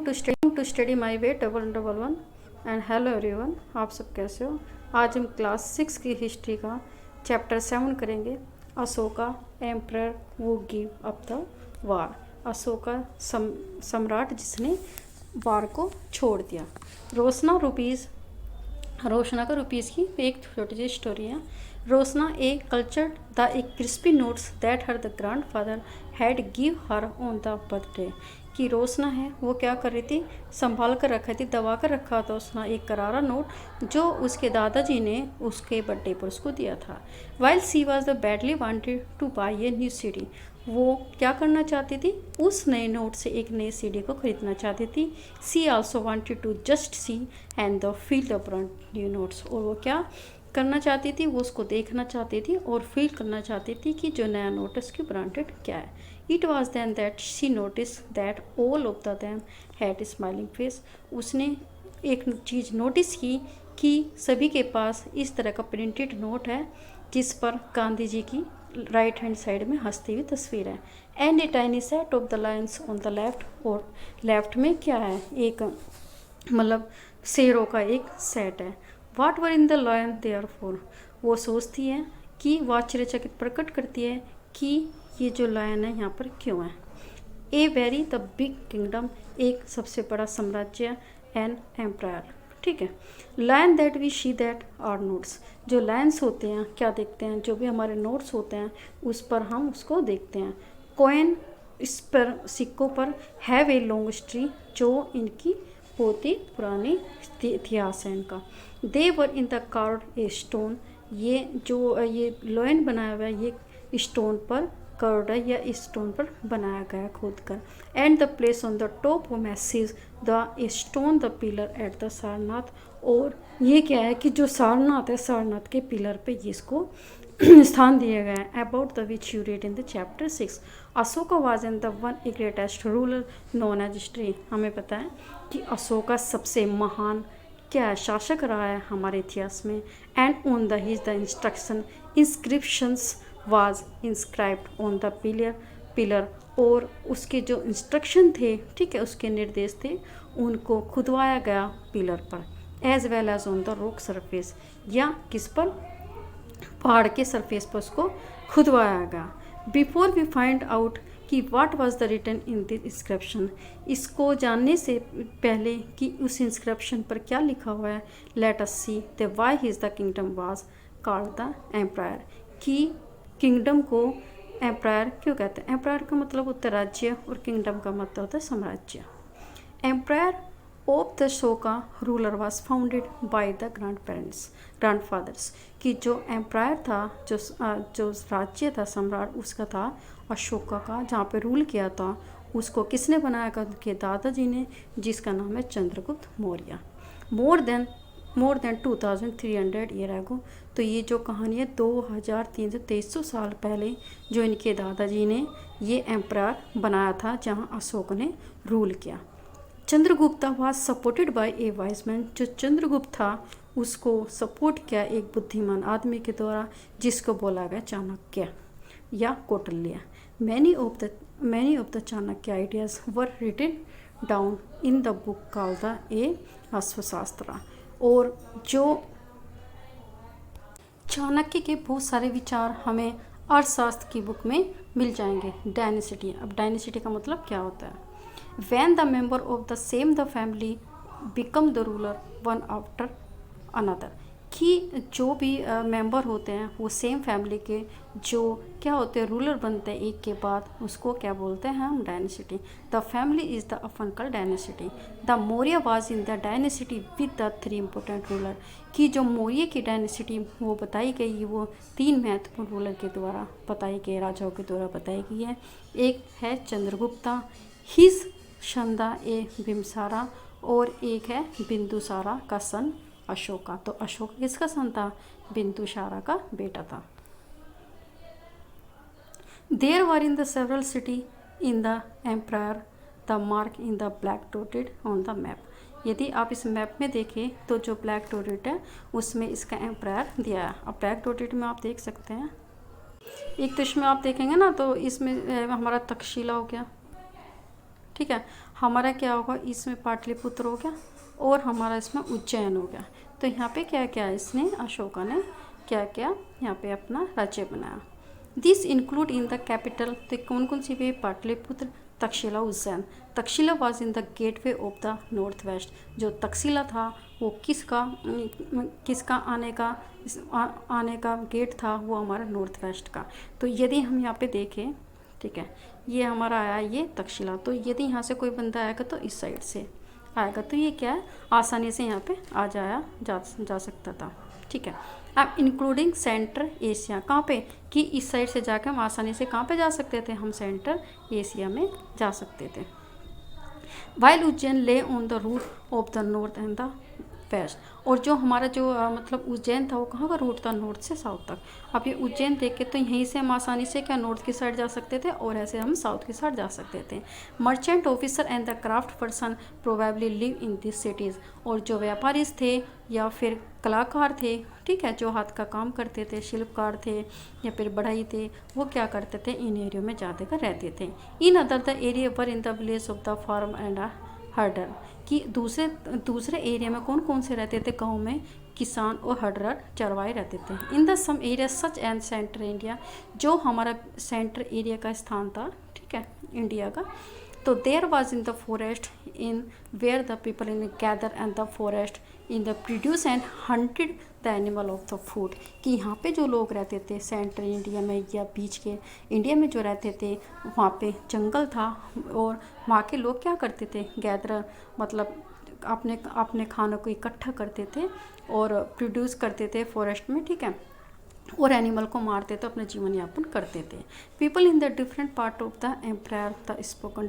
To study my way 1111 and hello everyone, आप सब कैसे हो। आज हम क्लास 6 की हिस्ट्री का चैप्टर 7 करेंगे। अशोका एम्परर वो give up the war. Ashoka सम्राट जिसने वार को छोड़ दिया। रोशना का रुपीज़ की एक छोटी सी स्टोरी है। Roshna a cultured the a crispy notes that her the grand father had give her on the birthday. कि रोशना है वो क्या कर रही थी, संभाल कर रखा थी, दबा कर रखा था उसने एक करारा नोट जो उसके दादाजी ने उसके बर्थडे पर उसको दिया था। While she was the badly wanted to buy a new CD. वो क्या करना चाहती थी, उस नए नोट से एक नई सीडी को खरीदना चाहती थी। She also wanted to just see and the feel the brand new notes. और वो क्या करना चाहती थी, वो उसको देखना चाहती थी और फील करना चाहती थी कि जो नया नोट है उसकी ब्रांडेड क्या है। It was then that she notice that all of the them had smiling face. उसने एक चीज़ नोटिस की कि सभी के पास इस तरह का प्रिंटेड नोट है जिस पर गांधी जी की राइट हैंड साइड में हंसती हुई तस्वीर है। And a tiny set of the Lions on the left. और लेफ्ट में क्या है, एक मतलब शेरों का एक सेट है। What were in the line therefore. वो सोचती है कि वो आश्चर्यचकित प्रकट करती है कि ये जो लायन है यहाँ पर क्यों है। A very the big kingdom, एक सबसे बड़ा साम्राज्य, एन एम्पायर। ठीक है। Lion that we see that are notes. जो लायंस होते हैं क्या देखते हैं, जो भी हमारे नोट्स होते हैं उस पर हम उसको देखते हैं। कॉइन, इस पर सिक्कों पर हैव ए लॉन्ग हिस्ट्री, जो इनकी बहुत ही पुरानी इतिहास है इनका। They were in the card a stone. ये जो ये लायन बनाया हुआ है ये स्टोन पर कर्ड है या इस स्टोन पर बनाया गया खोद कर। And the place on the top of message the stone the pillar at the Sarnath. और ये क्या है कि जो सारनाथ है, सारनाथ के पिलर पे इसको स्थान दिया गया है। About the which you read in the chapter 6। Ashoka was in the one a greatest ruler known as history. हमें पता है कि अशोका सबसे महान क्या है, शासक रहा है हमारे इतिहास में। And on the his the instruction inscriptions was inscribed on the pillar. और उसके जो इंस्ट्रक्शन थे, ठीक है, उसके निर्देश थे, उनको खुदवाया गया पिलर पर। As well as on the rock surface, या किस पर, पहाड़ के सरफेस पर उसको खुदवाया गया। बिफोर वी फाइंड आउट कि what was the written in the inscription, इसको जानने से पहले कि उस इंस्क्रिप्शन पर क्या लिखा हुआ है, let us see the why his the kingdom was called the empire. कि किंगडम को एम्पायर क्यों कहते हैं। एम्पायर का मतलब होता है राज्य और किंगडम का मतलब होता है साम्राज्य। Empire of the Ashoka ruler was founded by the grandfathers. कि जो एम्पायर था, जो राज्य था, सम्राट उसका था अशोका का, जहाँ पे रूल किया था उसको किसने बनाया था, उनके दादाजी ने, जिसका नाम है Chandragupta Maurya. More than 2300 year ago. तो ये जो कहानी है 2300 साल पहले जो इनके दादाजी ने ये एम्पायर बनाया था जहाँ अशोक ने रूल किया। Chandragupta was supported by A wise man. जो चंद्रगुप्त था उसको सपोर्ट किया एक बुद्धिमान आदमी के द्वारा जिसको बोला गया चाणक्य या Kautilya. Many of the Chanakya ideas were written down in the book called the a Ashvashastra. और जो चाणक्य के बहुत सारे विचार हमें अर्थशास्त्र की बुक में मिल जाएंगे। डायनेसिटी, अब डायनेसिटी का मतलब क्या होता है। When the member of the same the family become the ruler one after another। कि जो भी मेंबर होते हैं वो सेम फैमिली के जो क्या होते हैं, रूलर बनते हैं एक के बाद, उसको क्या बोलते हैं हम, dynasty. The family is the अफनकल dynasty. The Maurya was in the dynasty with the 3 important ruler. कि जो मौर्य की डायनेसिटी वो बताई गई, वो 3 महत्वपूर्ण रूलर के द्वारा बताई गई, राजाओं के द्वारा बताई गई है। एक है चंद्रगुप्ता, हिज शंदा ए बिम्सारा, और एक है बिंदुसारा का सन अशोका। तो अशोक किसका सन था, बिंदुसारा का बेटा था। There were in the several city in the empire the mark in the black dotted on the map. यदि आप इस मैप में देखें तो जो ब्लैक डॉटेड है उसमें इसका एम्पायर दिया है। अब ब्लैक डॉटेड में आप देख सकते हैं, एक तो इसमें आप देखेंगे ना तो इसमें हमारा तक्षशिला हो गया, ठीक है। हमारा क्या होगा, इसमें पाटलिपुत्र हो गया और हमारा इसमें उज्जैन हो गया। तो यहाँ पे क्या क्या इसने, अशोका ने क्या क्या यहाँ पे अपना राज्य बनाया। This include in the capital, तो कौन कौन सी भी, Pataliputra, Takshashila, Ujjain. Takshashila was in the gateway of the north waste, जो तक्षशिला था वो किसका आने का गेट था, वो हमारा नॉर्थ वेस्ट का। तो यदि हम यहाँ पे देखें, ठीक है, ये हमारा आया ये तक्षशिला, तो यदि यहाँ से कोई बंदा आएगा तो इस साइड से आएगा, तो ये क्या है, आसानी से यहाँ पे आ जा सकता था, ठीक है। अब इंक्लूडिंग सेंट्रल एशिया, कहाँ पे, कि इस साइड से जाकर हम आसानी से कहाँ पे जा सकते थे, हम सेंट्रल एशिया में जा सकते थे। While Ujjain lay on the route of the north and the west, और जो हमारा जो मतलब उज्जैन था वो कहाँ का रूट था, नॉर्थ से साउथ तक। अब ये उज्जैन देख के तो यहीं से हम आसानी से क्या नॉर्थ की साइड जा सकते थे और ऐसे हम साउथ की साइड जा सकते थे। Merchant officer and the craft person probably live in this cities, और जो व्यापारी थे या फिर कलाकार थे, ठीक है, जो हाथ का काम करते थे, शिल्पकार थे या फिर बढ़ई थे, वो क्या करते थे, इन एरियो में जाकर रहते थे। इन अदर द एरिया पर in the village of the farm and herder, कि दूसरे एरिया में कौन कौन से रहते थे, गाँव में किसान और हर्डर चरवाए रहते थे। In the some area such and central India, जो हमारा सेंट्रल एरिया का स्थान था, ठीक है, इंडिया का, तो there was in the forest in where the people in gather and the forest in the produce and hunted the animal of the food, कि यहाँ पे जो लोग रहते थे सेंट्रल इंडिया में या बीच के इंडिया में जो रहते थे, वहाँ पे जंगल था और वहाँ के लोग क्या करते थे, गैदर मतलब अपने खानों को इकट्ठा करते थे और प्रोड्यूस करते थे फॉरेस्ट में, ठीक है, और एनिमल को मारते थे, अपने जीवन यापन करते थे। People in the different part of the empire the spoken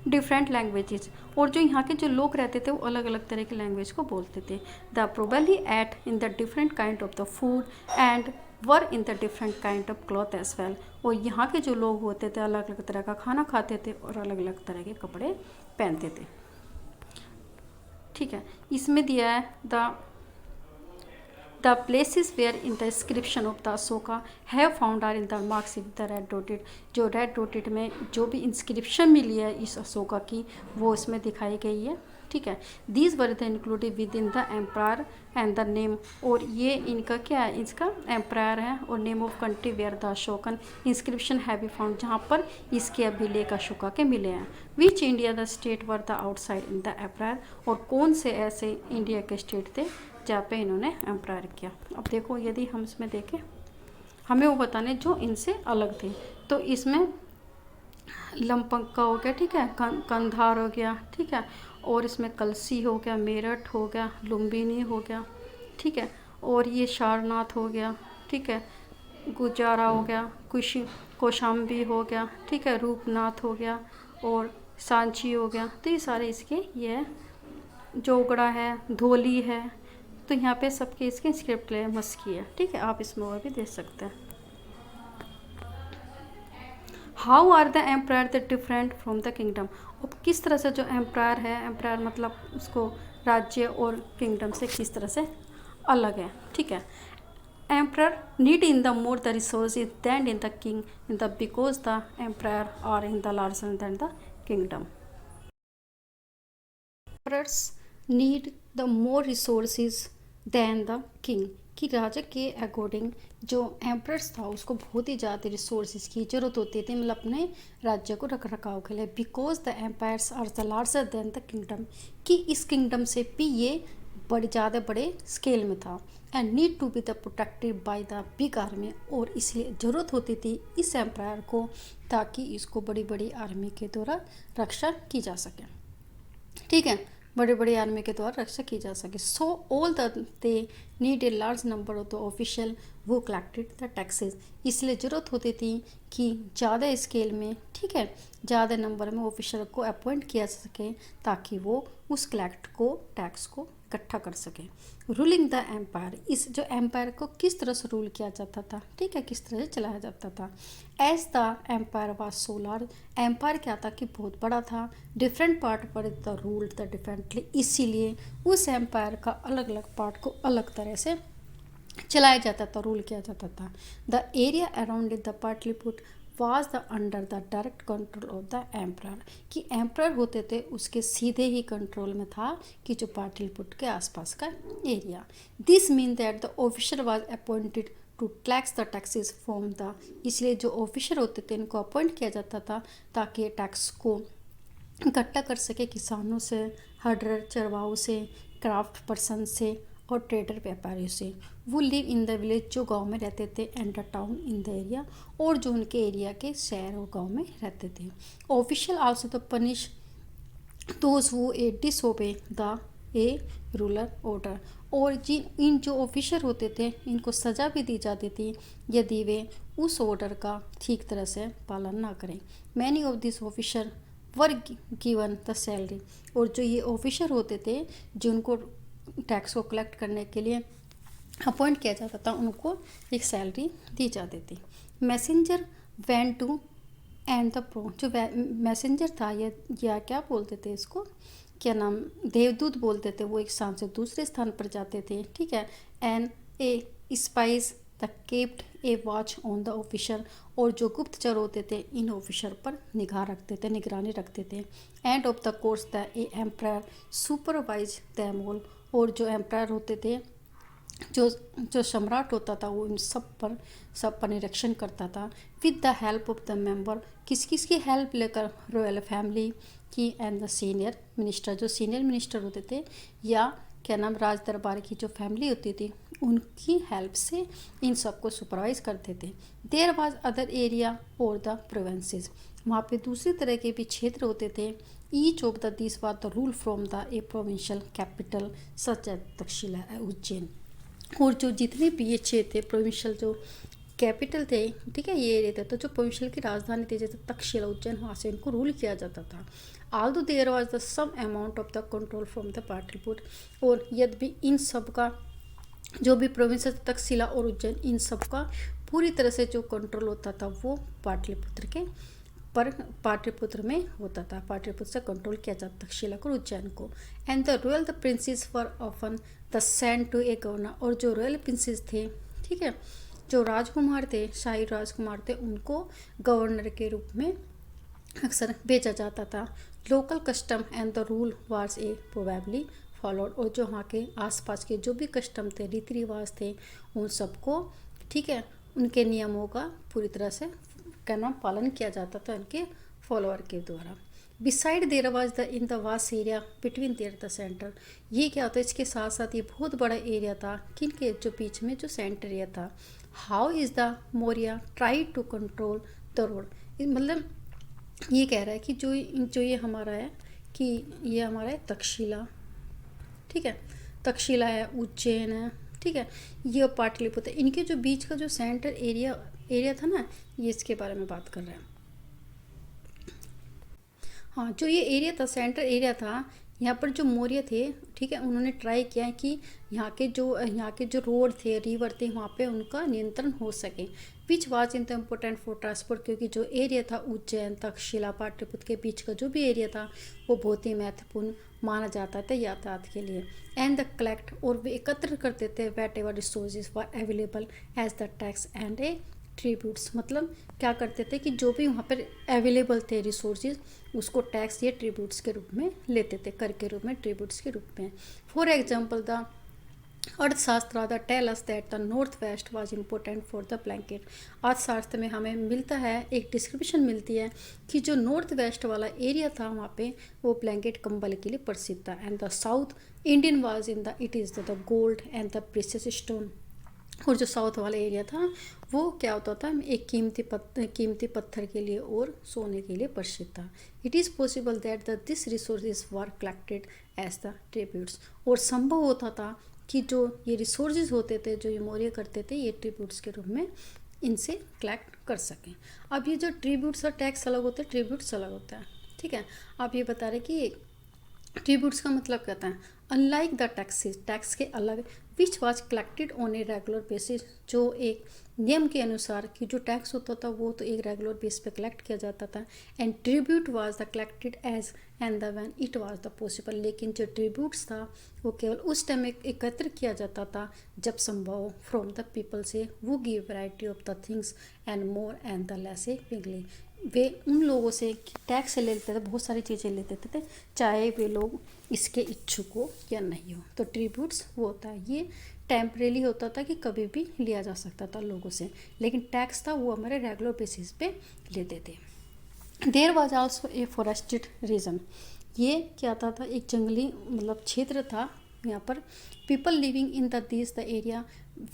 different languages, और जो यहाँ के जो लोग रहते थे वो अलग अलग तरह की लैंग्वेज को बोलते थे। The probably ate in the different kind of the food and wore in the different kind of cloth as well, और यहाँ के जो लोग होते थे अलग अलग तरह का खाना खाते थे और अलग अलग तरह के कपड़े पहनते थे, ठीक है। इसमें दिया है the places where in the inscription of the Ashoka have found are in the marks with the red dotted, जो रेड डॉटेड में जो भी इंस्क्रिप्शन मिली है इस अशोका की वो इसमें दिखाई गई है, ठीक है। These were the included with in the empire and the name, और ये इनका क्या है, इसका एम्पायर है और name of country where the Ashokan inscription है बी फाउंड, जहाँ पर इसके अभिलेख अशोका के मिले हैं। Which India the state were the outside in the empire, और कौन से ऐसे इंडिया के स्टेट थे जहाँ पे इन्होंने एम्पायर किया। अब देखो यदि हम इसमें देखें, हमें वो बताने जो इनसे अलग थे, तो इसमें लंपंका हो गया, ठीक है, कंधार हो गया, ठीक है, और इसमें कलसी हो गया, मेरठ हो गया, लुम्बिनी हो गया, ठीक है, और ये सारनाथ हो गया, ठीक है, गुजारा हो गया, कौशाम्बी हो गया, ठीक है, रूपनाथ हो गया और सांची हो गया। तो ये सारे इसके ये जोगड़ा है, धोली है, तो यहाँ पे सबके इसके स्क्रिप्ट ले मस्की है, ठीक है, आप इसमें और भी देख सकते हैं। How are the empire the different from the kingdom, अब किस तरह से जो एम्पायर है, एम्पायर मतलब उसको राज्य और किंगडम से किस तरह से अलग है, ठीक है। Empire need in the more the resources than in the king in the because the empire are in the larger than the kingdom. Empires need the more resources than the king, कि राजा के according जो emperors था उसको बहुत ही ज़्यादा resources की ज़रूरत होती थी, मतलब अपने राज्य को रख रखाव के लिए। Because the empires are the larger than the kingdom, कि इस किंगडम से भी ये ज़्यादा बड़े स्केल में था। And need to be the protected by the big army, और इसलिए ज़रूरत होती थी इस एम्पायर को ताकि इसको बड़ी बड़ी आर्मी के द्वारा रक्षा की जा सके, ठीक है, बड़े बड़े आर्मी के द्वारा रक्षा की जा सके। So all they need a large number of the official वो कलेक्टेड द टैक्सेस, इसलिए ज़रूरत होती थी कि ज़्यादा स्केल में, ठीक है, ज़्यादा नंबर में ऑफिशियल को अपॉइंट किया जा सके ताकि वो उस टैक्स को इकट्ठा कर सके। रूलिंग द एम्पायर, इस जो एम्पायर को किस तरह से रूल किया जाता था, ठीक है, किस तरह से चलाया जाता था। As the empire was so large, empire क्या था कि बहुत बड़ा था, डिफरेंट पार्ट पर द रूल द डिफरेंटली, इसीलिए उस एम्पायर का अलग अलग पार्ट को अलग तरह से चलाया जाता था, रूल किया जाता था। The area around the Pataliputra was the under the direct control of the emperor, कि एम्परर होते थे उसके सीधे ही कंट्रोल में था कि जो पाटलिपुत्र के आसपास का area. This mean that the officer was appointed to tax the taxes from the, इसलिए जो ऑफिसर होते थे इनको अपॉइंट किया जाता था ताकि टैक्स को इकट्ठा कर सके किसानों से, हर्डर चरवाहों से, क्राफ्ट पर्सन से और ट्रेडर व्यापारियों से। वो लिव इन द विलेज, जो गांव में रहते थे, and the town in the area, और जो उनके एरिया के शहर और गांव में रहते थे। Official also the punish those who A disobey the A ruler order, और इन जो ऑफिसर होते थे इनको सज़ा भी दी जाती थी यदि वे उस ऑर्डर का ठीक तरह से पालन ना करें। Many of this officer were given the salary, और जो ये ऑफिसर होते थे जिनको टैक्स को कलेक्ट करने के लिए अपॉइंट किया जाता था उनको एक सैलरी दी जाती थी। Messenger went to and the fro, जो मैसेंजर था या क्या बोलते थे इसको, क्या नाम, देवदूत बोलते थे, वो एक स्थान से दूसरे स्थान पर जाते थे, ठीक है। And A spice the kept A watch on the officer, और जो गुप्तचर होते थे इन ऑफिसर पर निगाह रखते थे, निगरानी रखते थे। End of the course the A emperor supervise them all, और जो एम्परर होते थे, जो सम्राट होता था, वो इन सब पर निरीक्षण करता था। With the help of the member, किस किस की हेल्प लेकर, रॉयल फैमिली की एंड द सीनियर मिनिस्टर, जो सीनियर मिनिस्टर होते थे या क्या नाम राज दरबार की जो फैमिली होती थी उनकी हेल्प से इन सबको सुपरवाइज करते थे। देयर वाज अदर एरिया और द प्रोविंसेस, वहाँ पे दूसरी तरह के भी क्षेत्र होते थे। Each of the this was the rule from the a provincial capital such as Taxila Ujjain, और जो जितने भी ये क्षेत्र थे प्रोविंशियल जो कैपिटल थे, ठीक है, ये एरिया थे, तो जो प्रोविंशियल की राजधानी थी जैसे तक्षशिला उज्जैन, वहाँ से इनको रूल किया जाता था। Although there was the some amount of the control from the Pataliputra, और यदि भी इन सब का जो भी प्रोविंस तक्षशिला और उज्जैन, इन सब का पूरी तरह से जो कंट्रोल होता था वो पाटलिपुत्र में होता था। पाटलिपुत्र से कंट्रोल किया जाता तक्षशिला और उज्जैन को। And the royal the princes were often the send to a governor, और जो रॉयल प्रिंसेस थे, ठीक है, जो राजकुमार थे, शाही राजकुमार थे, उनको गवर्नर के रूप में अक्सर भेजा जाता था। Local custom and the rule was a probably followed, और जो वहाँ के आसपास के जो भी कस्टम थे, रीति रिवाज थे, उन सबको, ठीक है, उनके नियमों का पूरी तरह से क्या नाम पालन किया जाता था उनके फॉलोअर के द्वारा। Beside there was the in the vast area between there the centre, ये क्या होता है, इसके साथ साथ ये बहुत बड़ा एरिया था किनके जो बीच में जो सेंटर एरिया था। How is the Maurya try to control the road, मतलब ये कह रहा है कि जो ये हमारा है कि ये हमारा है तक्षशिला, ठीक है, तक्षशिला है, उज्जैन है, ठीक है, ये पाटलिपुत्र, इनके जो बीच का जो सेंटर एरिया था ना, ये इसके बारे में बात कर रहे हैं। हाँ, जो ये एरिया था, सेंटर एरिया था, यहाँ पर जो मौर्य थे, ठीक है, उन्होंने ट्राई किया है कि यहाँ के जो रोड थे, रिवर थे, वहाँ पे उनका नियंत्रण हो सके। Which was in the important for transport, क्योंकि जो एरिया था उज्जैन तक्षशिला पाटलिपुत्र के बीच का जो भी एरिया था वो बहुत ही महत्वपूर्ण माना जाता था यातायात के लिए। एंड द कलेक्ट, और वे एकत्र करते थे whatever resources were available as the tax and a tributes, मतलब क्या करते थे कि जो भी वहाँ पर अवेलेबल थे रिसोर्सेज उसको टैक्स या ट्रिब्यूट्स के रूप में लेते थे, कर के रूप में, ट्रिब्यूट्स के रूप में। For example the Arthashastra the tell us that the north west was important for the blanket, Arthashastra में हमें मिलता है, एक डिस्क्रिप्शन मिलती है कि जो नॉर्थ वेस्ट वाला एरिया था वहाँ पे वो ब्लैंकेट कंबल के लिए प्रसिद्ध था। And the south Indian was in the it is the gold and the precious stone, और जो साउथ वाला एरिया था वो क्या होता था, एक कीमती पत्थर के लिए और सोने के लिए प्रसिद्ध था। It is possible that the this resources were collected as the tributes, और संभव होता था कि जो ये रिसोर्सेज होते थे, जो ये मौर्य करते थे, ये ट्रिब्यूट्स के रूप में इनसे कलेक्ट कर सकें। अब ये जो ट्रिब्यूट्स और टैक्स अलग होते हैं, ट्रिब्यूट्स अलग होता है, ठीक है। आप ये बता रहे कि ट्रिब्यूट्स का मतलब कहता है अनलाइक द टैक्सेस, टैक्स के अलग, which was collected on a regular basis, जो एक नियम के अनुसार कि जो टैक्स होता था वो तो एक रेगुलर बेस पे कलेक्ट किया जाता था। And tribute was the collected as and the when it was the possible, लेकिन जो ट्रिब्यूट्स था वो केवल उस टाइम एकत्र किया जाता था जब संभव, फ्रॉम द पीपल से वो give variety of the things and more and the less a पिगली, वे उन लोगों से टैक्स ले लेते थे, बहुत सारी चीज़ें ले लेते थे, चाहे वे लोग इसके इच्छुक हो या नहीं हो। तो ट्रिब्यूट्स वो होता है, ये टेम्परेली होता था कि कभी भी लिया जा सकता था लोगों से, लेकिन टैक्स था वो हमारे रेगुलर बेसिस पे लेते थे। There was also a forested region, ये क्या था एक जंगली मतलब क्षेत्र था यहाँ पर। People living in the this the area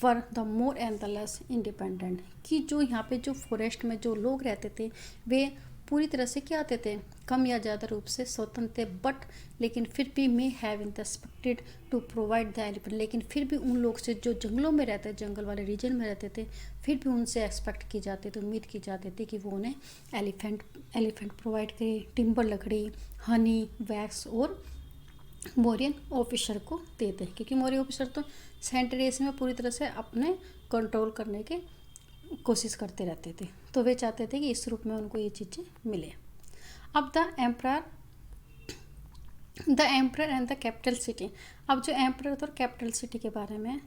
were the more and the less independent, कि जो यहाँ पे जो फॉरेस्ट में जो लोग रहते थे वे पूरी तरह से क्या आते थे, कम या ज़्यादा रूप से स्वतंत्र थे, बट लेकिन फिर भी may have in the expected to provide the elephant, लेकिन फिर भी उन लोग से जो जंगलों में रहते, जंगल वाले रीजन में रहते थे, फिर भी उनसे एक्सपेक्ट की जाती थी, उम्मीद की जाती थी कि वो उन्हें एलिफेंट प्रोवाइड करे, टिम्बर, लकड़ी, हनी, वैक्स और मौर्यन ऑफिसर को देते हैं, क्योंकि मौर्य ऑफिसर तो सेंट्रल एशिया में पूरी तरह से अपने कंट्रोल करने के कोशिश करते रहते थे, तो वे चाहते थे कि इस रूप में उनको ये चीज़ें मिले। अब the emperor and the capital city, अब जो एम्परर और कैपिटल सिटी के बारे में,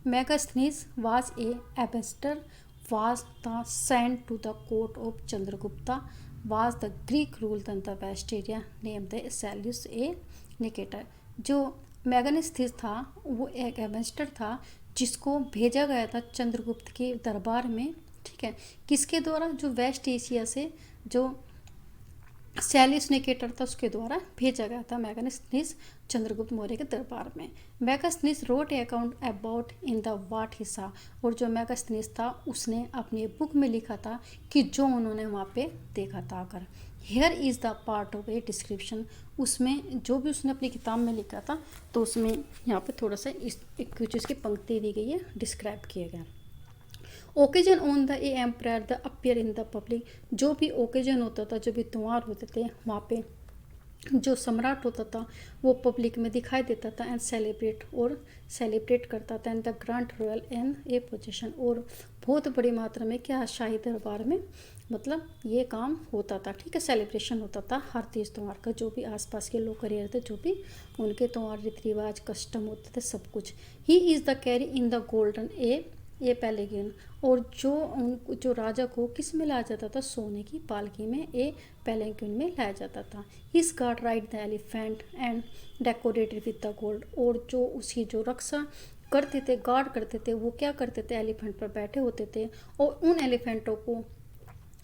Megasthenes was a ambassador was the sent to the court of Chandragupta was the Greek rule than the west area name the Seleucus a Nicator. जो Megasthenes था वो एक एम्बेसडर था जिसको भेजा गया था चंद्रगुप्त के दरबार में, ठीक है, किसके द्वारा, जो वेस्ट एशिया से जो सेल्यूस निकेटर था उसके द्वारा भेजा गया था मेगास्थनीज चंद्रगुप्त मौर्य के दरबार में। Megasthenes wrote a account about in the what हिस्सा, और जो मेगास्थनीज था उसने अपनी बुक में लिखा था कि जो उन्होंने वहाँ पे देखा था आकर। Here is the part of a description, उसमें जो भी उसने अपनी किताब में लिखा था तो उसमें यहाँ पे थोड़ा सा कुछ इसकी पंक्ति दी गई है, डिस्क्राइब किया गया। Occasion on the a empire the appear in the public, जो भी ओकेजन होता था, जो भी त्यौहार होते थे वहाँ पे जो सम्राट होता था वो पब्लिक में दिखाई देता था एंड सेलिब्रेट करता था and the grant royal and A position, और बहुत बड़ी मात्रा में क्या शाही दरबार में मतलब ये काम होता था, ठीक है, सेलिब्रेशन होता था हर तीज त्यौहार का, जो भी आसपास के लोग करे थे, जो भी उनके त्यौहार रीति रिवाज कस्टम होते थे सब कुछ। He is the carry in the golden a palanquin, और जो राजा को किस में लाया जाता था, सोने की पालकी में ए पैलेगिन में लाया जाता था। His guard ride the elephant and decorated with the gold, और जो उसकी जो रक्षा करते थे, गार्ड करते थे, वो क्या करते थे, एलिफेंट पर बैठे होते थे और उन एलिफेंटों को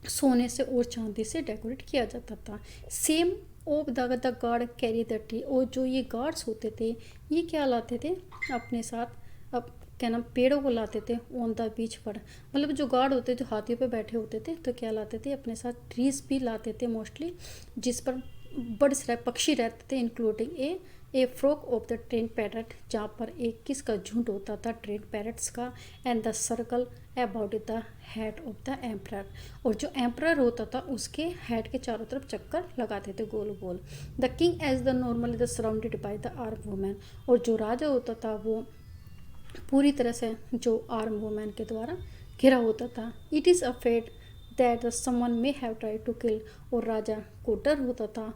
सोने से और चांदी से डेकोरेट किया जाता था। Same of the guard carry the tree, और जो ये गार्ड्स होते थे ये क्या लाते थे अपने साथ, अब क्या नाम, पेड़ों को लाते थे ऑन द बीच पर, मतलब जो गार्ड होते जो हाथियों पे बैठे होते थे तो क्या लाते थे अपने साथ, ट्रीज भी लाते थे मोस्टली, जिस पर बर्ड्स पक्षी रहते थे, including A frock of the train parrot, जहाँ पर एक किसका झुंड होता था, ट्रेन पैरट्स का, and the circle about the head of the emperor, और जो एम्परर होता था उसके हेड के चारों तरफ चक्कर लगाते थे गोल गोल। The king as the normally the surrounded by the arm women, और जो राजा होता था वो पूरी तरह से जो आर्म वुमेन के द्वारा घिरा होता था। It is a fact that the someone may have try to kill, और राजा को डर होता था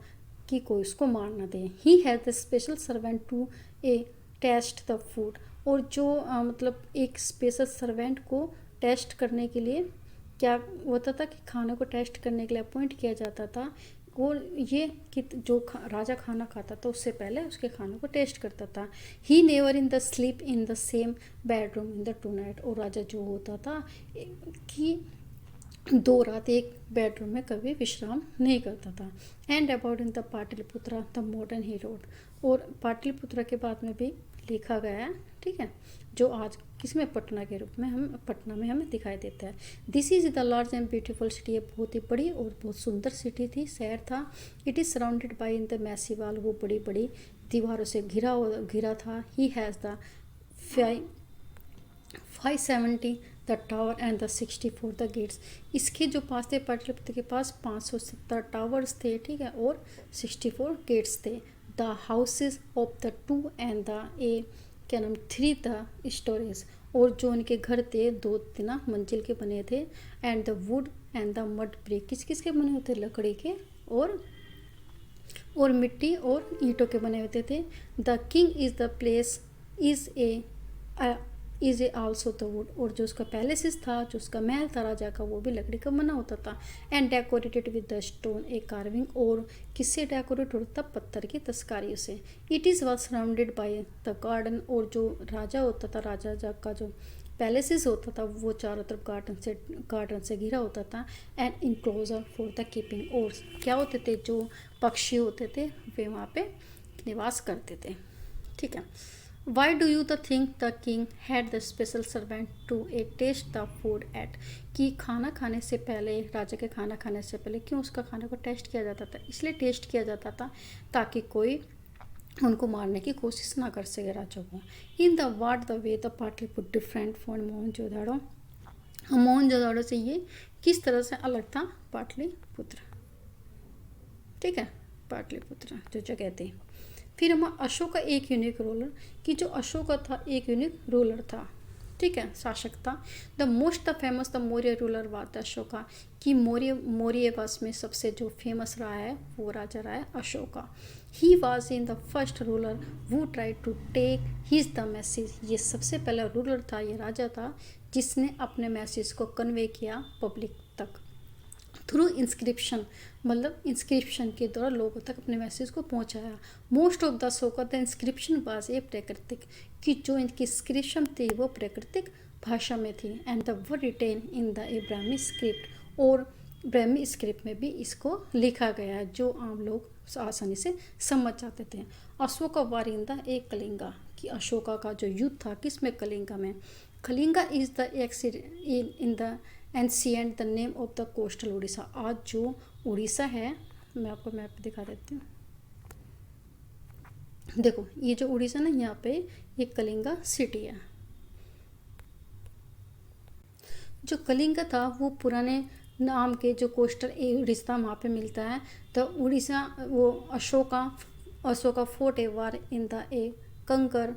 कि कोई उसको मार ना दे। He has the special servant to a test the food, और जो मतलब एक स्पेशल सर्वेंट को टेस्ट करने के लिए क्या होता था कि खाने को टेस्ट करने के लिए अपॉइंट किया जाता था, और ये कि जो राजा खाना खाता था उससे पहले उसके खाने को टेस्ट करता था। He never in the sleep in the same bedroom in the 2 night, और राजा जो होता था कि 2 रात एक बेडरूम में कभी विश्राम नहीं करता था। And about in the Pataliputra the modern hero, और पाटलिपुत्रा के बाद में भी लिखा गया है, ठीक है, जो आज किसमें पटना के रूप में पटना में हमें दिखाई देता है। This is the large and beautiful city, ये बहुत ही बड़ी और बहुत सुंदर सिटी थी, शहर था। It is surrounded by in the massive wall, वो बड़ी बड़ी दीवारों से घिरा था। He has the 570 the tower and the 64 the gates, इसके जो पास थे पाटलिपुत्र के पास 570 टावर्स थे, ठीक है, और 64 गेट्स थे। The houses of the 2 and the ए क्या नाम 3 द स्टोरेज, और जो उनके घर थे 2-3 मंजिल के बने थे। And the wood and the mud brick, किस किस के बने होते, लकड़ी के और मिट्टी और ईंटों के बने होते थे। The king is the place is a also the wood, और जो उसका पैलेसिस था, जो उसका महल था राजा का, वो भी लकड़ी का बना होता था। And decorated with the stone A carving, और किससे डेकोरेट होता था, पत्थर की तस्कारियों से। It is was surrounded by the garden, और जो राजा होता था, राजा का जो पैलेसिस होता था वो चारों तरफ गार्डन से घिरा होता था। And enclosure for the keeping, और क्या होते थे, जो पक्षी होते थे वे वहाँ पे निवास करते थे। ठीक है। Why do you the think the king had the special servant to a test the food ate, कि खाना खाने से पहले, राजा के खाना खाने से पहले क्यों उसका खाने को टेस्ट किया जाता था, इसलिए टेस्ट किया जाता था ताकि कोई उनको मारने की कोशिश ना कर सके राजा को। In the what the way the Pataliputra different from Mohenjodaro, Mohenjodaro से ये किस तरह से अलग था पाटलिपुत्र। ठीक है, पाटलिपुत्र जो जगह थी। फिर हम अशोक का एक यूनिक रूलर, कि जो अशोक था एक यूनिक रूलर था, ठीक है, शासक था। The most the famous the Maurya ruler was Ashoka, कि मौर्य वंश में सबसे जो फेमस रहा है वो राजा रहा है Ashoka. He was in the first ruler who try to take his the message, ये सबसे पहला रूलर था, ये राजा था जिसने अपने मैसेज को कन्वे किया पब्लिक तक थ्रू इंस्क्रिप्शन, मतलब इंस्क्रिप्शन के द्वारा लोगों तक अपने मैसेज को पहुंचाया। मोस्ट ऑफ द शो का द इंस्क्रिप्शन वाज ए प्राकृतिक, कि जो इनकी इंस्क्रिप्शन थी वो प्राकृतिक भाषा में थी। And the were written in the a Brahmi script, और ब्राह्मी स्क्रिप्ट में भी इसको लिखा गया है जो आम लोग आसानी से समझ जाते थे। अशोका वार इन द ए कलिंगा, कि अशोका का जो युद्ध था किसमें, कलिंगा में। Kalinga is the in the ancient the name of the coastal Orissa, आज जो उड़ीसा है, मैं आपको मैप दिखा देती हूँ। देखो ये जो उड़ीसा ना, यहाँ पे ये कलिंगा सिटी है। जो कलिंगा था वो पुराने नाम के जो कोस्टल उड़ीसा वहाँ पे मिलता है। तो उड़ीसा वो Ashoka fort A war in the ए कंकर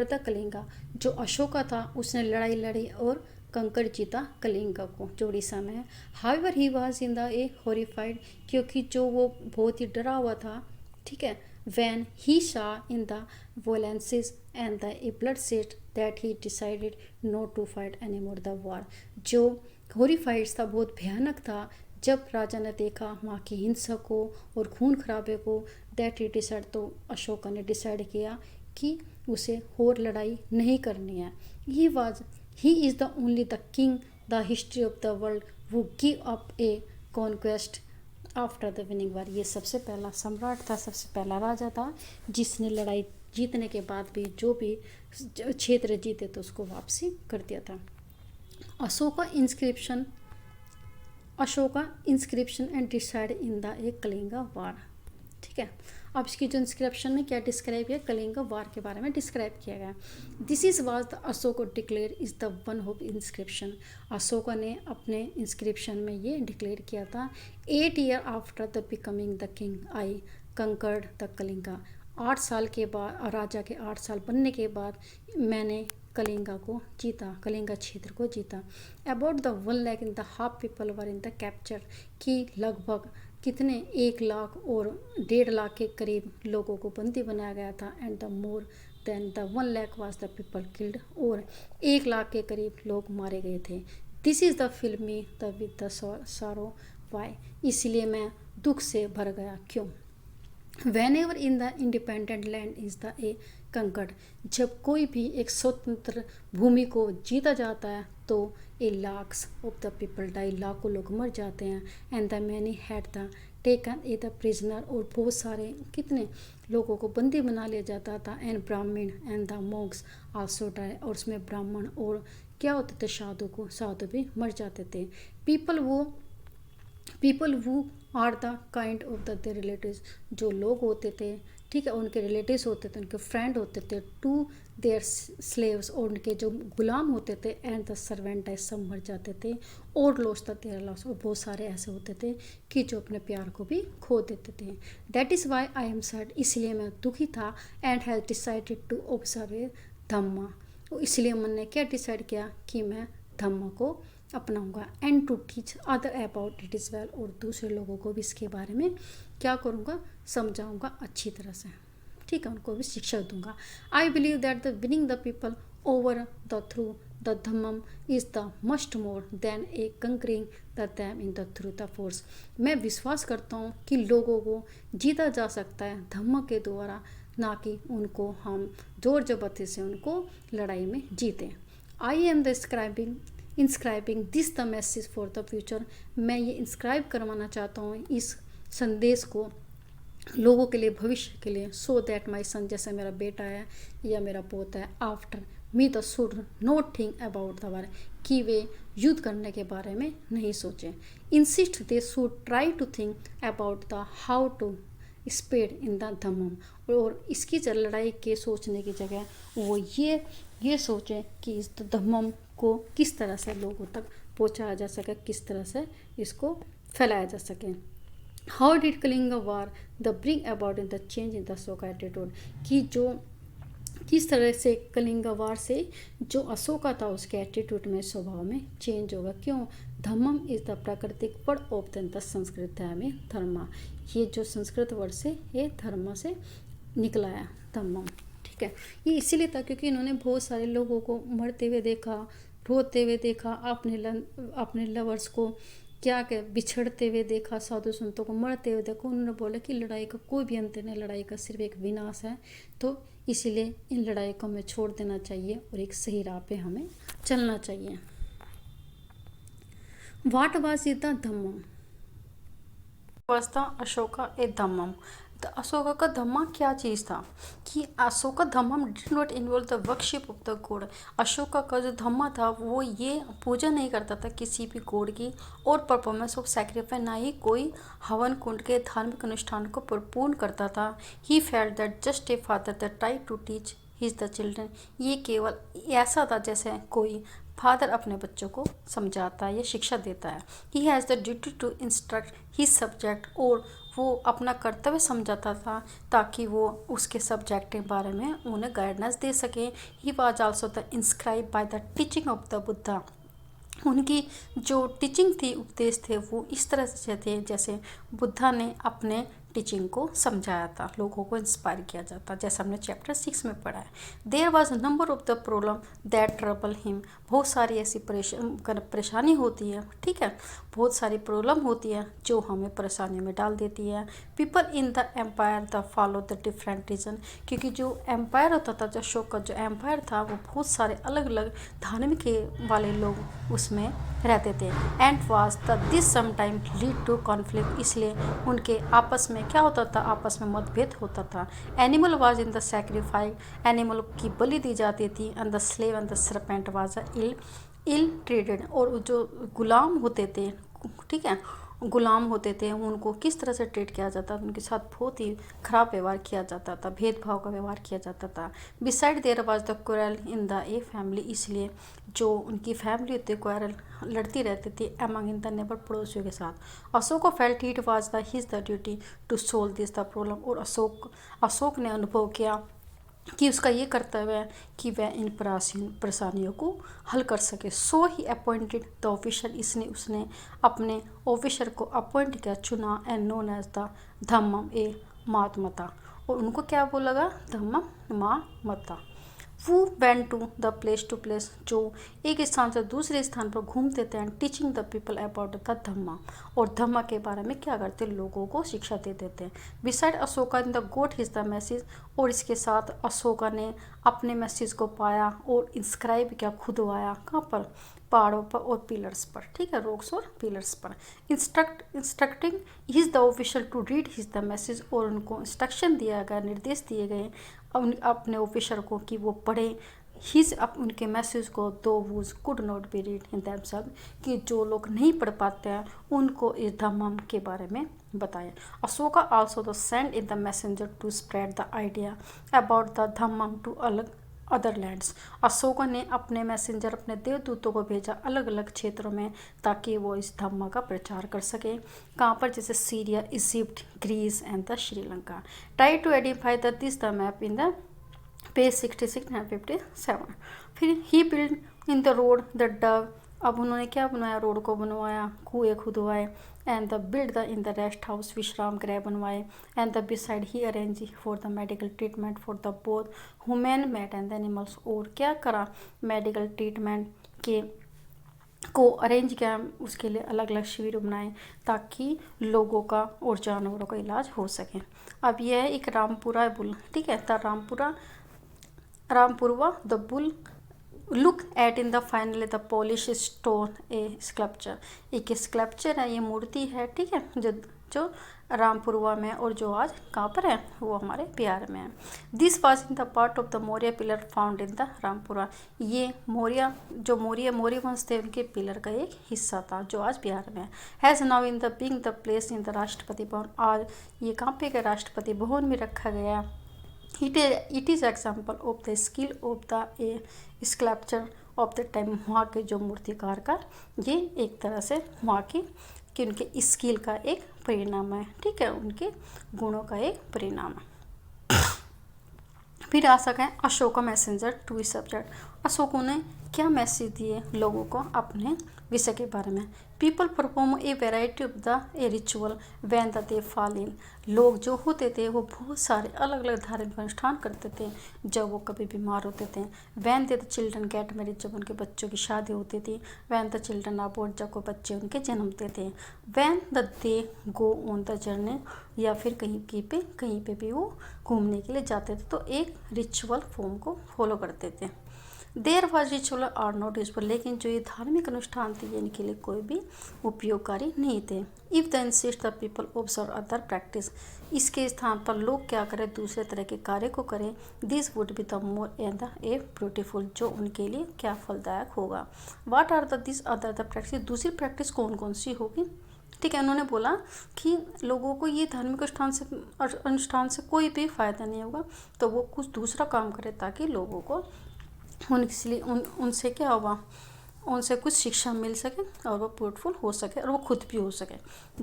द कलिंगा, जो अशोका था उसने लड़ाई लड़ी और कंकड़ जीता कलिंगा को, जो उड़ीसा में है। However he was in the A horrified, क्योंकि जो वो बहुत ही डरा हुआ था, ठीक है। When he saw in the violences and the bloodshed that he decided not to fight anymore the war, जो हॉरिफाइड था, बहुत भयानक था। जब राजा ने देखा वहाँ की हिंसा को और खून खराबे को, दैट ही डिसाइड, तो अशोका ने डिसाइड किया कि उसे और लड़ाई नहीं करनी है। He is the only the king the history of the world who give up a conquest after the winning war, ये सबसे पहला सम्राट था, सबसे पहला राजा था जिसने लड़ाई जीतने के बाद भी जो भी क्षेत्र जीते तो उसको वापसी कर दिया था। Ashoka inscription and decide in the a Kalinga war, ठीक है। अब इसकी जो इंस्क्रिप्शन में क्या डिस्क्राइब किया, कलिंगा वार के बारे में डिस्क्राइब किया गया। This is was the Ashok declare is the one of inscription, Ashoka ने अपने इंस्क्रिप्शन में ये डिक्लेयर किया था। 8 year after the becoming the king I conquered the Kalinga, 8 साल के बाद, राजा के 8 साल बनने के बाद मैंने कलिंगा को जीता, कलिंगा क्षेत्र को जीता। About the 1 lakh in the half people were in the capture, कि लगभग कितने 1 लाख और 1.5 लाख के करीब लोगों को बंदी बनाया गया था। And the more than the 1 lakh was the people killed, और 1 लाख के करीब लोग मारे गए थे। दिस इज़ द फिल्मी द विद द सारो वाई, इसलिए मैं दुख से भर गया क्यों। Van ever in the independent land is the ए कंकड़, जब कोई भी एक स्वतंत्र भूमि को जीता जाता है तो a lakhs of the people die, लाखों लोग मर जाते हैं। And the many had the taken a the prisoner, और बहुत सारे कितने लोगों को बंदी बना लिया जाता था। And Brahmin and the monks also die, और उसमें ब्राह्मण और क्या होते थे, साधु भी मर जाते थे। पीपल वो are the kind of the relatives, जो लोग होते थे ठीक है, उनके रिलेटिव्स होते थे, उनके फ्रेंड होते थे, टू देयर स्लेव्स, और उनके जो गुलाम होते थे, एंड द सर्वेंट ऐसे सब मर जाते थे, और लॉस्ट द देयर लॉस, और बहुत सारे ऐसे होते थे कि जो अपने प्यार को भी खो देते थे। That is why I am sad, इसलिए मैं दुखी था, and has decided to observe dhamma, इसलिए मैंने क्या डिसाइड किया कि मैं धम्मा को अपनाऊंगा, and to teach other about it is well, और दूसरे लोगों को भी इसके बारे में क्या करूँगा, समझाऊंगा अच्छी तरह से, ठीक है, उनको भी शिक्षा दूंगा। I believe that the winning the people over the through the dhammam is the must more than A concurring the them in the through the force, मैं विश्वास करता हूँ कि लोगों को जीता जा सकता है धम्म के द्वारा, ना कि उनको हम जोर जबरदस्ती से उनको लड़ाई में जीतें। I am the inscribing this the message for the future, मैं ये इंस्क्राइब करवाना चाहता हूँ इस संदेश को लोगों के लिए, भविष्य के लिए, सो दैट माई सन, जैसे मेरा बेटा है या मेरा पोता है, after me the should not think about the war, कि वे युद्ध करने के बारे में नहीं सोचें। Insist they should try to think about the how to spread in the dhammam, और इसकी लड़ाई के सोचने की जगह वो ये सोचें कि इस धम्मम को किस तरह से लोगों तक पहुंचाया जा सके, किस तरह से इसको फैलाया जा सके। How did Kalinga war the bring about in the change in the Ashoka attitude, कि जो किस तरह से कलिंगा वार से जो अशोका था उसके एटीट्यूड में, स्वभाव में चेंज होगा। क्यों? धम्मम इज द प्राकृतिक वर्ड ऑफ द संस्कृत में धर्मा, ये जो संस्कृत वर्ड से ये धर्म से निकला है धम्मम, ठीक है। ये इसीलिए था क्योंकि इन्होंने बहुत सारे लोगों को मरते हुए देखा, रोते हुए देखा, अपने लवर्स को क्या बिछड़ते हुए देखा, साधु संतों को मरते हुए देखो। उन्होंने बोला कि लड़ाई का कोई भी अंत नहीं, लड़ाई का सिर्फ एक विनाश है, तो इसीलिए इन लड़ाई को हमें छोड़ देना चाहिए और एक सही राह पे हमें चलना चाहिए। What was the dhammam, was the Ashoka a dhammam, तो अशोका का धम्मा क्या चीज़ था कि Ashoka dhammam did not involve the worship of the god, Ashoka का जो धम्मा था वो ये पूजा नहीं करता था किसी भी गॉड की, और परफॉर्मेंस ऑफ सैक्रिफाइस, ना ही कोई हवन कुंड के धार्मिक अनुष्ठान को पूर्ण करता था। He felt that just a father that try to teach his the children, ये केवल ऐसा था जैसे कोई फादर अपने बच्चों को समझाता है या शिक्षा देता है। He has the duty to instruct his subject, और वो अपना कर्तव्य समझाता था ताकि वो उसके सब्जेक्ट के बारे में उन्हें गाइडेंस दे सके। He was also the inscribe by the teaching of the Buddha, उनकी जो टीचिंग थी, उपदेश थे, वो इस तरह से थे जैसे बुद्धा ने अपने टीचिंग को समझाया था, लोगों को इंस्पायर किया जाता, जैसा हमने चैप्टर 6 में पढ़ा है। There was number of the problem that trouble him, बहुत सारी ऐसी परेशानी होती है, ठीक है, बहुत सारी प्रॉब्लम होती है जो हमें परेशानी में डाल देती है। People in the empire the follow the different region, क्योंकि जो एम्पायर होता था, जो अशोक का जो एम्पायर था, वो बहुत सारे अलग अलग धार्मिक वाले लोग उसमें रहते थे। And was the this sometime lead to conflict, इसलिए उनके आपस में क्या होता था, आपस में मतभेद होता था। Animal was in the sacrifice, animal की बलि दी जाती थी। And the slave and the servant was ill treated, और जो गुलाम होते थे, ठीक है, गुलाम होते थे, उनको किस तरह से ट्रीट किया जाता था, उनके साथ बहुत ही खराब व्यवहार किया जाता था, भेदभाव का व्यवहार किया जाता था। Beside there was the quarrel in the a family, इसलिए जो उनकी फैमिली होती है क्वारल लड़ती रहती थी अमंग इन द नेबर, पड़ोसियों के साथ। Ashok felt it was the his the duty to solve this the problem, और अशोक ने अनुभव किया कि उसका ये कर्तव्य है कि वह इन परेशानियों को हल कर सके। So he appointed the officer, इसने उसने अपने ऑफिसर को अपॉइंट किया, चुना, and known as the Dhammam a Mahamatta, और उनको क्या बोला, धम्मम महात्मता। वो went to the place to place, जो एक स्थान से दूसरे स्थान पर घूमते थे, and teaching the people about the Dhamma, और धम्मा के बारे में क्या करते, लोगों को शिक्षा दे देते हैं। Beside Ashoka in the got his the message, और इसके साथ अशोका ने अपने मैसेज को पाया और इंस्क्राइब किया, खुदवाया, कहाँ पर, पहाड़ों पर और पिलर्स पर, ठीक है, रॉक्स और पिलर्स पर। Instructing his the official to read his the message, और उनको इंस्ट्रक्शन दिया गया, निर्देश दिए गए अपने ऑफिसर को कि वो पढ़े हिज अब उनके मैसेज को दो whose could not be read in themselves, कि जो लोग नहीं पढ़ पाते हैं उनको इस धम्मम के बारे में बताया। Ashoka also the send in the messenger to spread the idea about the Dhammam to अलग अदर लैंड्स। अशोका ने अपने मैसेंजर, अपने देवदूतों को भेजा अलग अलग क्षेत्रों में ताकि वो इस धम्म का प्रचार कर सके। कहाँ पर? जैसे Syria, Egypt, Greece and the Sri Lanka. Try to identify the this the map in the page 66 and 57। फिर he build in the road the dove. अब उन्होंने क्या बनवाया? रोड को बनवाया, कुएं खुदवाए, and the build the in the rest house, विश्राम गृह बनवाए, and the beside he arrange for the medical treatment for the both human made and the animals. और क्या करा? मेडिकल ट्रीटमेंट के को अरेंज किया, उसके लिए अलग अलग शिविर बनाए ताकि लोगों का और जानवरों का इलाज हो सके। अब यह है एक रामपुरा बुल, ठीक है। The Rampurwa the bull look at in the finally the polish stone A sculpture. एक स्कल्पचर है, ये मूर्ति है, ठीक है, जो रामपुरवा में और जो आज कहाँ पर है? वो हमारे बिहार में है। This was in the part of the Maurya pillar found in the Rampura. ये मौर्य वंश थे, उनके पिलर का एक हिस्सा था जो आज बिहार में है। Has now in the being the place in the Rashtrapati Bhavan. आज ये कहाँ पे गया? राष्ट्रपति भवन में रखा गया। It is example of the skill of the A sculpture of the time. वहाँ के जो मूर्तिकार का, ये एक तरह से वहाँ की कि उनके स्किल का एक परिणाम है, ठीक है, उनके गुणों का एक परिणाम है। फिर आ सका है अशोका मैसेंजर टू सब्जेक्ट। अशोकों ने क्या मैसेज दिए लोगों को अपने विषय के बारे में? People perform a variety of the a ritual van the they fall in. लोग जो होते थे वो बहुत सारे अलग अलग धार्मिक अनुष्ठान करते थे जब वो कभी बीमार होते थे। When they the children get married, जब उनके बच्चों की शादी होती थी। When the children are born, जब कोई बच्चे उनके जन्मते थे। When the they go on the journey, या फिर कहीं पे भी वो घूमने के लिए जाते थे, तो एक रिचुअल फॉर्म को फॉलो करते थे। There was ritual are not useful, लेकिन जो ये धार्मिक अनुष्ठान थे ये इनके लिए कोई भी उपयोगकारी नहीं थे। If the insist the people observe other practice, इसके स्थान पर लोग क्या करें? दूसरे तरह के कार्य को करें। This would be the more and the a beautiful, जो उनके लिए क्या फलदायक होगा। What are the this other the practice, दूसरी प्रैक्टिस कौन कौन सी होगी? ठीक है, उन्होंने बोला कि लोगों को ये धार्मिक अनुष्ठान से कोई भी फायदा नहीं होगा, तो वो कुछ दूसरा काम करे ताकि लोगों को उनसे क्या होगा? उनसे कुछ शिक्षा मिल सके और वो फ्रूटफुल हो सके और वो खुद भी हो सके।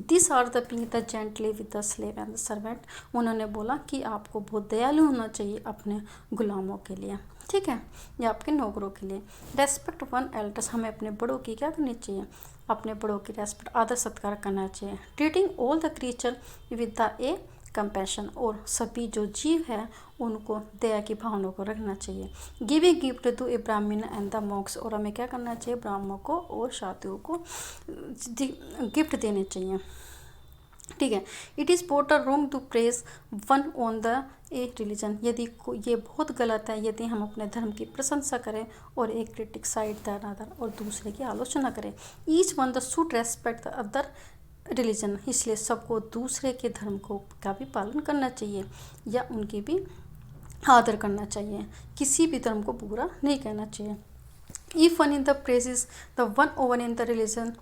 This are the being the gently with the slave and the servant. उन्होंने बोला कि आपको बहुत दयालु होना चाहिए अपने गुलामों के लिए, ठीक है, या आपके नौकरों के लिए। रेस्पेक्ट वन एल्डर्स, हमें अपने बड़ों की क्या करनी चाहिए? अपने बड़ों की रेस्पेक्ट, आदर सत्कार करना चाहिए। Treating all the creature with the A compassion, और सभी जो जीव है उनको दया की भावना को रखना चाहिए। गिविंग गिफ्ट टू ए ब्राह्मण एंड द मॉक्स, और हमें क्या करना चाहिए? ब्राह्मणों को और साधुओं को गिफ्ट देने चाहिए, ठीक है। It is not a wrong to praise one on the a religion, यदि ये बहुत गलत है यदि हम अपने धर्म की प्रशंसा करें और एक क्रिटिसाइड द अदर, और दूसरे की आलोचना करें। Each one the should respect the other religion, इसलिए सबको दूसरे के धर्म को का भी पालन करना चाहिए या उनकी भी आदर करना चाहिए, किसी भी धर्म को बुरा नहीं कहना चाहिए। If one in the praises the one own in the religion,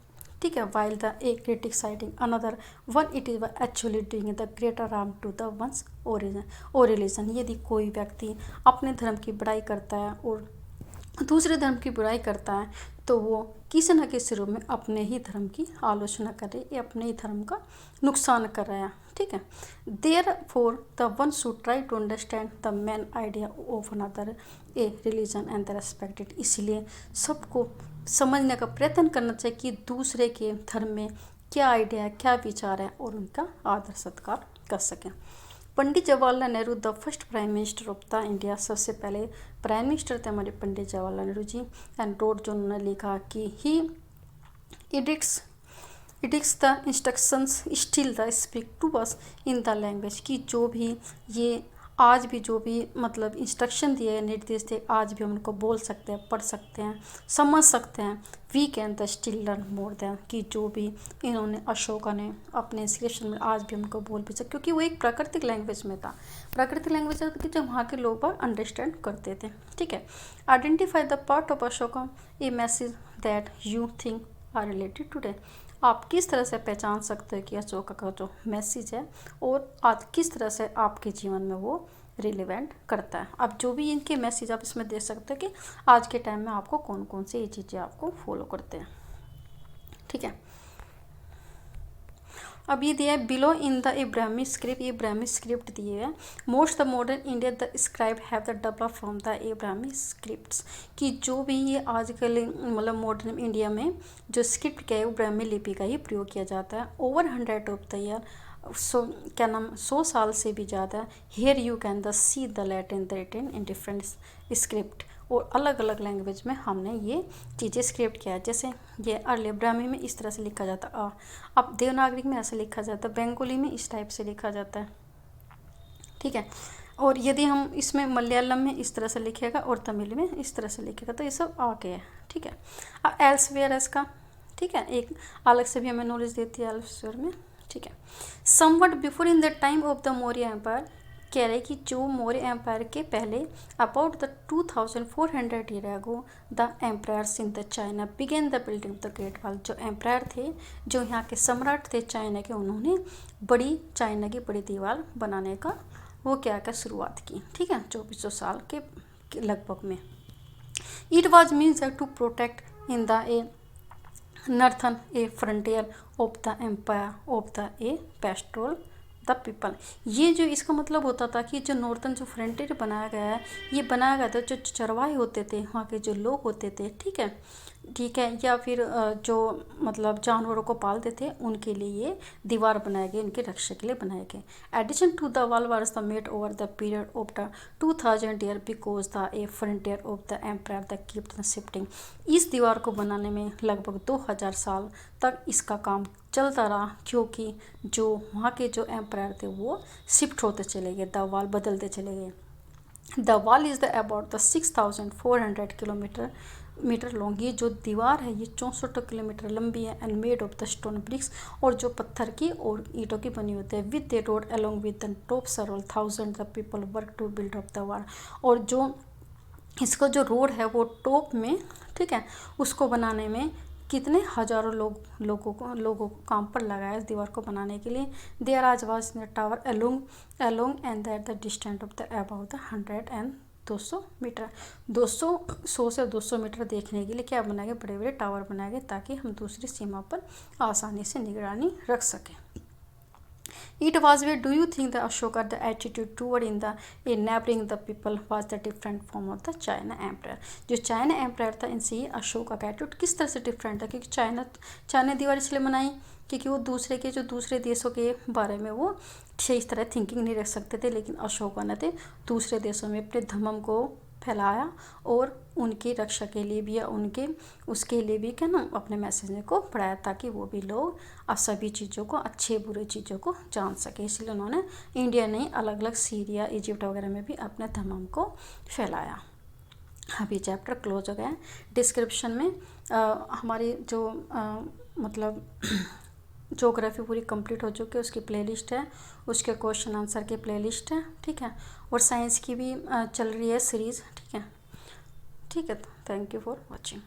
ठीक है, while the a criticising another one, it is actually doing the greater harm to the one's और रिलीजन। यदि कोई व्यक्ति अपने धर्म की बड़ाई करता है और दूसरे धर्म की बुराई करता है तो वो किसी न किसी रूप में अपने ही धर्म की आलोचना करे या अपने ही धर्म का नुकसान कर रहा है, ठीक है। Therefore the one should try to understand the main idea of another a religion and the respected, इसलिए सबको समझने का प्रयत्न करना चाहिए कि दूसरे के धर्म में क्या आइडिया है, क्या विचार है, और उनका आदर सत्कार कर सकें। Pandit Jawaharlal Nehru the first prime minister of the India, सबसे पहले प्राइम मिनिस्टर थे हमारे पंडित जवाहरलाल नेहरू जी। एंड रोड, जो उन्होंने लिखा कि he edicts the instructions still the speak to us in the language, कि जो भी ये आज भी जो भी मतलब इंस्ट्रक्शन दिए, निर्देश दिए, आज भी हम उनको बोल सकते हैं, पढ़ सकते हैं, समझ सकते हैं। We can the still learn more than, कि जो भी इन्होंने अशोका ने अपने इंस्क्रिप्शन में आज भी हमको बोल भी सकते, क्योंकि वो एक प्राकृतिक लैंग्वेज में था। प्राकृतिक लैंग्वेज कि जो वहाँ के लोग अंडरस्टैंड करते थे। ठीक है। Identify the part of Ashoka a message that you think are related today. आप किस तरह से पहचान सकते हैं कि अशोका का जो मैसेज है और आज किस तरह से आपके जीवन में वो रिलेवेंट करता है। अब जो भी इनके मैसेज आप इसमें दे सकते हैं कि आज के टाइम में आपको कौन कौन सी ये चीज़ें आपको फॉलो करते हैं। ठीक है। अब ये दिया है below in the Brahmi script, ये इब्राहिमी स्क्रिप्ट दिए है। Most the modern India the scribe have the develop from the Brahmi scripts, कि जो भी ये आजकल मतलब मॉडर्न इंडिया में जो स्क्रिप्ट क्या है वो इब्राहिमी लिपि का ही प्रयोग किया जाता है। ओवर 100 ऑफ द ईयर, क्या नाम 100 साल से भी ज़्यादा। Here you can the see the Latin the written in different script, और अलग अलग लैंग्वेज में हमने ये चीज़ें स्क्रिप्ट किया है। जैसे ये अर्ली ब्राह्मी में इस तरह से लिखा जाता है, अब देवनागरी में ऐसे लिखा जाता है, बंगाली में इस टाइप से लिखा जाता है। ठीक है। और यदि हम इसमें मलयालम में इस तरह से लिखेगा और तमिल में इस तरह से लिखेगा, तो ये सब आगे है। ठीक है। अब एल्सवेयर इसका, ठीक है, एक अलग से भी हमें नॉलेज देती है एल्सवेयर में। ठीक है। Somewhat before in the time of the Maurya empire, कह रहे कि जो मौर्य एम्पायर के पहले about the 2400 year ago the empires in the China began the building of the Great Wall. जो एम्पायर थे, जो यहाँ के सम्राट थे चाइना के, उन्होंने चाइना की बड़ी दीवार बनाने का वो क्या शुरुआत की। ठीक है, 2400 साल के लगभग में। It was means to protect in the a northern a frontier of the empire of the a pastoral the people. ये जो इसका मतलब होता था कि जो नॉर्थन जो फ्रंटियर बनाया गया है, ये बनाया गया था जो चरवाहे होते थे, वहाँ के जो लोग होते थे। ठीक है, ठीक है, या फिर जो मतलब जानवरों को पालते थे, उनके लिए ये दीवार बनाए गए, उनके रक्षा के लिए बनाए गए। Addition to the wall was the made over the period of the 2000 year because the a frontier of the empire the keep the shifting. इस दीवार को बनाने में लगभग 2000 साल तक इसका काम चलता रहा, क्योंकि जो वहाँ के जो एम्पायर थे वो शिफ्ट होते चले गए, द वॉल बदलते चले गए। The wall is the about the 6400 metre long. ये जो दीवार है ये 64 किलोमीटर लंबी है। And made of the stone bricks, और जो पत्थर की और ईंटों की बनी होती है। With the road along with the top several thousand the people work to build up the wall. और जो इसका जो रोड है वो टॉप में, ठीक है, उसको बनाने में कितने हजारों लोगों को काम पर लगाया इस दीवार को बनाने के लिए। देयर आज was in the tower along and that the distance of the about the 100 and 200 metre. 100 से 200 मीटर देखने के लिए क्या बनाए गए, बड़े बड़े टावर बनाए गए, ताकि हम दूसरी सीमा पर आसानी से निगरानी रख सकें। It was where do you think the Ashoka the attitude toward in the a neighboring the people was the different form of the China Emperor। जो चाइना एम्पायर था, इनसे ये अशोका का एटीट्यूड किस तरह से डिफरेंट था, क्योंकि चाइना दीवार इसलिए बनाई क्योंकि वो दूसरे देशों के बारे में वो इस तरह थिंकिंग नहीं रख सकते थे, लेकिन अशोका ने दूसरे देशों में अपने धर्म को फैलाया और उनकी रक्षा के लिए भी या उसके लिए भी क्या ना अपने मैसेज को पढ़ाया, ताकि वो भी लोग अब सभी चीज़ों को, अच्छे बुरे चीज़ों को जान सके। इसलिए उन्होंने इंडिया ने अलग अलग सीरिया, इजिप्ट वगैरह में भी अपने धर्म को फैलाया। अभी चैप्टर क्लोज हो गया। डिस्क्रिप्शन में हमारी जो मतलब ज्योग्राफी पूरी कंप्लीट हो चुकी है, उसकी प्लेलिस्ट है, उसके क्वेश्चन आंसर की प्लेलिस्ट है। ठीक है, और साइंस की भी चल रही है सीरीज़। ठीक है, थैंक यू फॉर वॉचिंग।